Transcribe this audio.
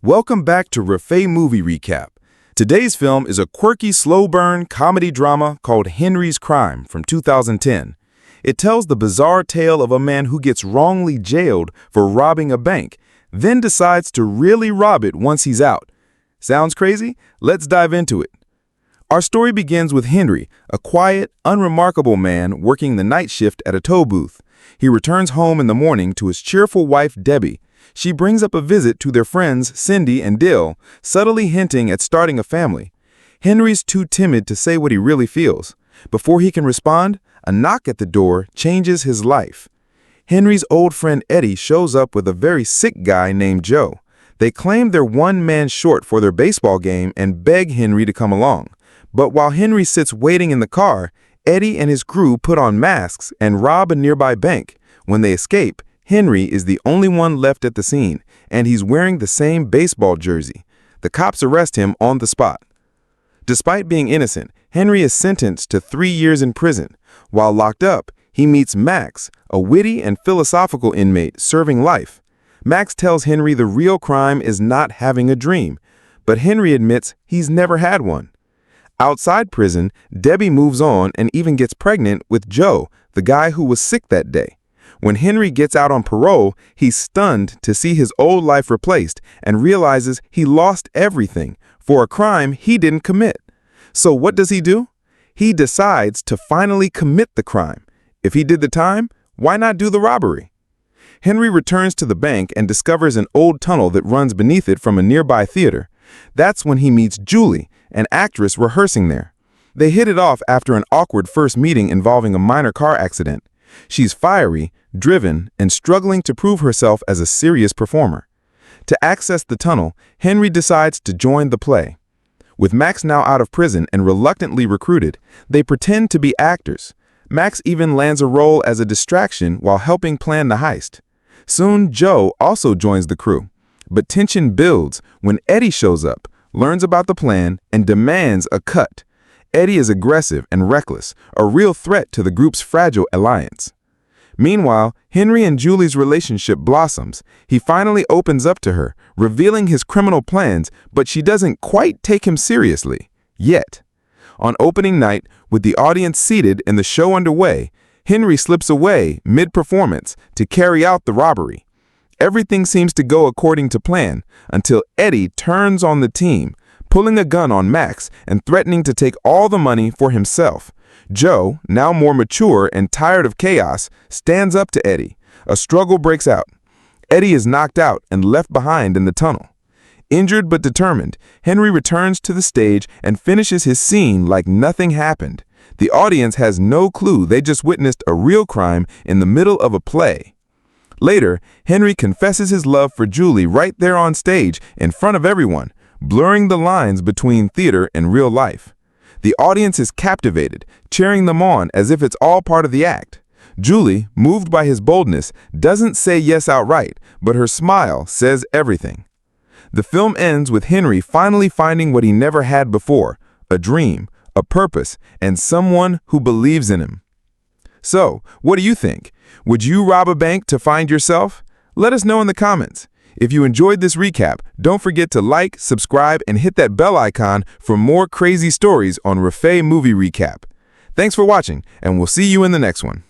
Welcome back to Rafay Movie Recap. Today's film is a quirky, slow-burn comedy drama called Henry's Crime from 2010. It tells the bizarre tale of a man who gets wrongly jailed for robbing a bank, then decides to really rob it once he's out. Sounds crazy? Let's dive into it. Our story begins with Henry, a quiet, unremarkable man working the night shift at a toll booth. He returns home in the morning to his cheerful wife, Debbie. She brings up a visit to their friends, Cindy and Dill, subtly hinting at starting a family. Henry's too timid to say what he really feels. Before he can respond, a knock at the door changes his life. Henry's old friend Eddie shows up with a very sick guy named Joe. They claim they're one man short for their baseball game and beg Henry to come along. But while Henry sits waiting in the car, Eddie and his crew put on masks and rob a nearby bank. When they escape, Henry is the only one left at the scene, and he's wearing the same baseball jersey. The cops arrest him on the spot. Despite being innocent, Henry is sentenced to 3 years in prison. While locked up, he meets Max, a witty and philosophical inmate serving life. Max tells Henry the real crime is not having a dream, but Henry admits he's never had one. Outside prison, Debbie moves on and even gets pregnant with Joe, the guy who was sick that day. When Henry gets out on parole, he's stunned to see his old life replaced and realizes he lost everything for a crime he didn't commit. So what does he do? He decides to finally commit the crime. If he did the time, why not do the robbery? Henry returns to the bank and discovers an old tunnel that runs beneath it from a nearby theater. That's when he meets Julie, an actress rehearsing there. They hit it off after an awkward first meeting involving a minor car accident. She's fiery, driven, and struggling to prove herself as a serious performer. To access the tunnel, Henry decides to join the play. With Max now out of prison and reluctantly recruited, they pretend to be actors. Max even lands a role as a distraction while helping plan the heist. Soon, Joe also joins the crew. But tension builds when Eddie shows up, learns about the plan, and demands a cut. Eddie is aggressive and reckless, a real threat to the group's fragile alliance. Meanwhile, Henry and Julie's relationship blossoms. He finally opens up to her, revealing his criminal plans, but she doesn't quite take him seriously. Yet. On opening night, with the audience seated and the show underway, Henry slips away mid-performance to carry out the robbery. Everything seems to go according to plan until Eddie turns on the team, pulling a gun on Max and threatening to take all the money for himself. Joe, now more mature and tired of chaos, stands up to Eddie. A struggle breaks out. Eddie is knocked out and left behind in the tunnel. Injured but determined, Henry returns to the stage and finishes his scene like nothing happened. The audience has no clue they just witnessed a real crime in the middle of a play. Later, Henry confesses his love for Julie right there on stage in front of everyone, blurring the lines between theater and real life. The audience is captivated, cheering them on as if it's all part of the act. Julie, moved by his boldness, doesn't say yes outright, but her smile says everything. The film ends with Henry finally finding what he never had before, a dream, a purpose, and someone who believes in him. So, what do you think? Would you rob a bank to find yourself? Let us know in the comments. If you enjoyed this recap, don't forget to like, subscribe, and hit that bell icon for more crazy stories on Rafay Movie Recap. Thanks for watching, and we'll see you in the next one.